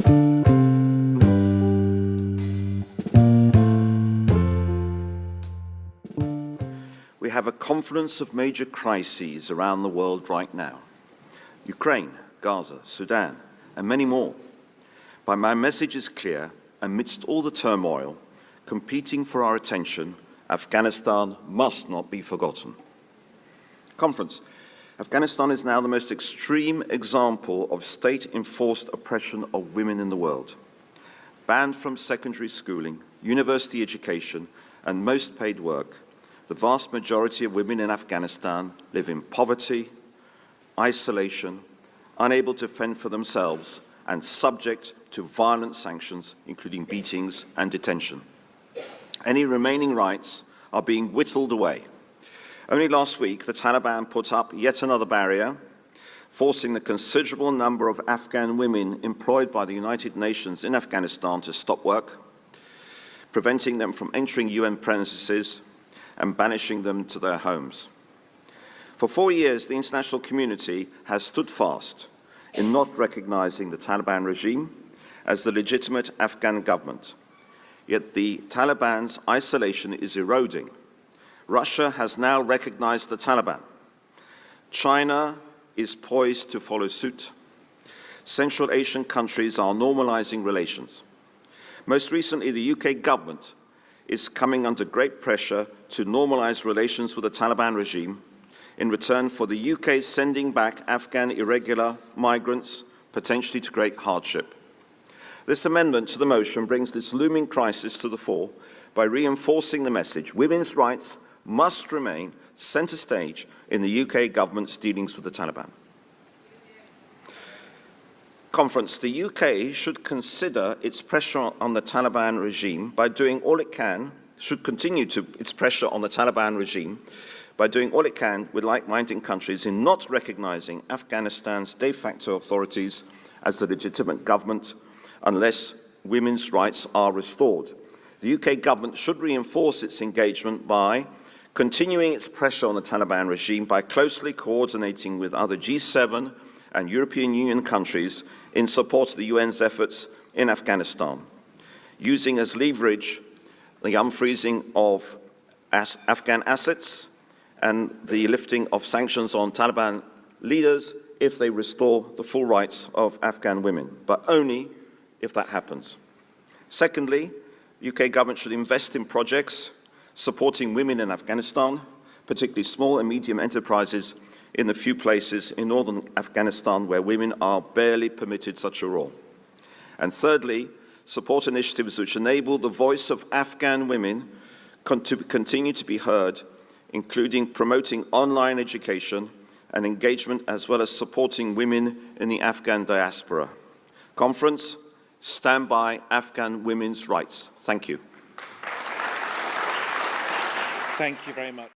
We have a confluence of major crises around the world right now. Ukraine, Gaza, Sudan, and many more. But my message is clear: amidst all the turmoil competing for our attention, Afghanistan must not be forgotten. Conference. Afghanistan is now the most extreme example of state-enforced oppression of women in the world. Banned from secondary schooling, university education, and most paid work, the vast majority of women in Afghanistan live in poverty, isolation, unable to fend for themselves, and subject to violent sanctions, including beatings and detention. Any remaining rights are being whittled away. Only last week, the Taliban put up yet another barrier, forcing the considerable number of Afghan women employed by the United Nations in Afghanistan to stop work, preventing them from entering UN premises, and banishing them to their homes. For 4 years, the international community has stood fast in not recognizing the Taliban regime as the legitimate Afghan government. Yet the Taliban's isolation is eroding. Russia has now recognized the Taliban. China is poised to follow suit. Central Asian countries are normalizing relations. Most recently, the UK government is coming under great pressure to normalize relations with the Taliban regime in return for the UK sending back Afghan irregular migrants, potentially to great hardship. This amendment to the motion brings this looming crisis to the fore by reinforcing the message: women's rights must remain centre stage in the UK government's dealings with the Taliban. Conference. The UK should consider its pressure on the Taliban regime by doing all it can, should continue its pressure on the Taliban regime by doing all it can with like-minded countries in not recognizing Afghanistan's de facto authorities as the legitimate government unless women's rights are restored. The UK government should reinforce its engagement by continuing its pressure on the Taliban regime by closely coordinating with other G7 and European Union countries in support of the UN's efforts in Afghanistan, using as leverage the unfreezing of Afghan assets and the lifting of sanctions on Taliban leaders if they restore the full rights of Afghan women, but only if that happens. Secondly, the UK government should invest in projects supporting women in Afghanistan, particularly small and medium enterprises in the few places in northern Afghanistan where women are barely permitted such a role. And thirdly, support initiatives which enable the voice of Afghan women to continue to be heard, including promoting online education and engagement, as well as supporting women in the Afghan diaspora. Conference, stand by Afghan women's rights. Thank you. Thank you very much.